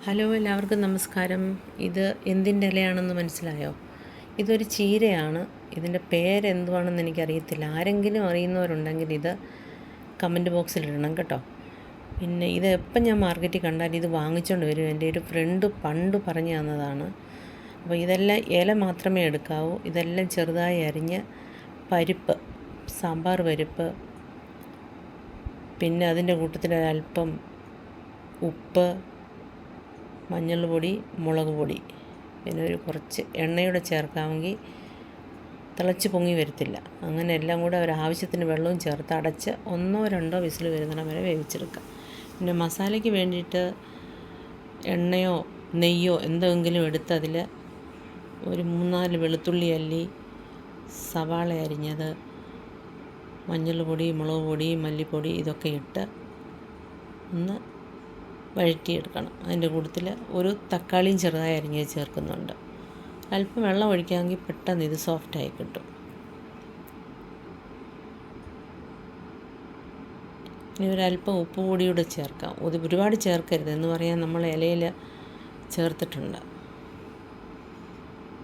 Hello, എല്ലാവർക്കും നമസ്കാരം. ഇത് എന്തിൻ്റെ ഇലയാണെന്ന് മനസ്സിലായോ? ഇതൊരു ചീരയാണ്. ഇതിൻ്റെ പേരെന്തുവാണെന്ന് എനിക്കറിയത്തില്ല. ആരെങ്കിലും അറിയുന്നവരുണ്ടെങ്കിൽ ഇത് കമൻറ്റ് ബോക്സിലിടണം കേട്ടോ. പിന്നെ ഇത് എപ്പം ഞാൻ മാർക്കറ്റിൽ കണ്ടാൽ ഇത് വാങ്ങിച്ചുകൊണ്ട് വരും. എൻ്റെ ഒരു ഫ്രണ്ട് പണ്ട് പറഞ്ഞു തന്നതാണ്. അപ്പോൾ ഇതെല്ലാം ഇല മാത്രമേ എടുക്കാവൂ. ഇതെല്ലാം ചെറുതായി അരിഞ്ഞ് പരിപ്പ്, സാമ്പാർ പരിപ്പ്, പിന്നെ അതിൻ്റെ കൂട്ടത്തിൽ ഒരല്പം ഉപ്പ്, മഞ്ഞൾ പൊടി, മുളക് പൊടി, പിന്നെ ഒരു കുറച്ച് എണ്ണയോടെ ചേർക്കാമെങ്കിൽ തിളച്ച് പൊങ്ങി വരത്തില്ല. അങ്ങനെ എല്ലാം കൂടെ ഒരാവശ്യത്തിന് വെള്ളവും ചേർത്ത് അടച്ച് 1-2 വിസിൽ വരുന്നിടം വരെ വേവിച്ചെടുക്കാം. പിന്നെ മസാലയ്ക്ക് വേണ്ടിയിട്ട് എണ്ണയോ നെയ്യോ എന്തെങ്കിലും എടുത്ത് അതിൽ ഒരു 3-4 വെളുത്തുള്ളി അല്ലി, സവാള അരിഞ്ഞത്, മഞ്ഞൾ പൊടി, മുളക് പൊടി, മല്ലിപ്പൊടി ഇതൊക്കെ ഇട്ട് ഒന്ന് വഴറ്റിയെടുക്കണം. അതിൻ്റെ കൂട്ടത്തിൽ ഒരു തക്കാളിയും ചെറുതായി അരിഞ്ഞത് ചേർക്കുന്നുണ്ട്. അല്പം വെള്ളം ഒഴിക്കാമെങ്കിൽ പെട്ടെന്ന് ഇത് സോഫ്റ്റായി കിട്ടും. ഇനി ഒരല്പം ഉപ്പ് കൂടിയൂടെ ചേർക്കാം. ഒരുപാട് ചേർക്കരുത് എന്ന് പറയാൻ നമ്മൾ ഇലയിൽ ചേർത്തിട്ടുണ്ട്.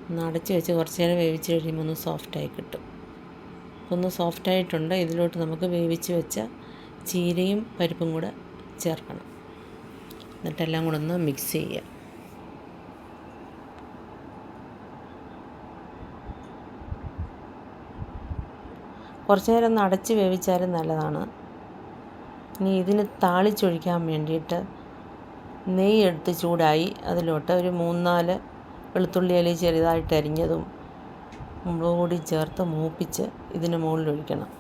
ഒന്ന് അടച്ച് വെച്ച് കുറച്ച് നേരം വേവിച്ച് കഴിയുമ്പോൾ ഒന്ന് സോഫ്റ്റായി കിട്ടും. ഒന്ന് സോഫ്റ്റായിട്ടുണ്ട്. ഇതിലോട്ട് നമുക്ക് വേവിച്ച് വെച്ച ചീരയും പരിപ്പും കൂടെ ചേർക്കണം. എന്നിട്ടെല്ലാം കൂടെ ഒന്ന് മിക്സ് ചെയ്യുക. കുറച്ച് നേരം ഒന്ന് അടച്ച് വേവിച്ചാലും നല്ലതാണ്. ഇനി ഇതിന് താളിച്ചൊഴിക്കാൻ വേണ്ടിയിട്ട് നെയ്യ് എടുത്ത് ചൂടായി അതിലോട്ട് ഒരു 3-4 വെളുത്തുള്ളി അല്ലി ചെറുതായിട്ട് അരിഞ്ഞതും മുളക് പൊടി ചേർത്ത് മൂപ്പിച്ച് ഇതിന് മുകളിൽ ഒഴിക്കണം.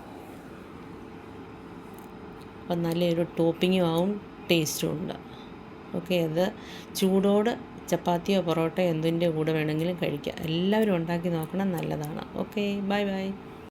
അപ്പം നല്ലൊരു ടോപ്പിങ്ങും ആവും, ടേസ്റ്റും ഉണ്ട്. ഓക്കെ, അത് ചൂടോട് ചപ്പാത്തിയോ പൊറോട്ടയോ എന്തിൻ്റെ കൂടെ വേണമെങ്കിലും കഴിക്കാം. എല്ലാവരും ഉണ്ടാക്കി നോക്കണം, നല്ലതാണ്. Okay, bye bye.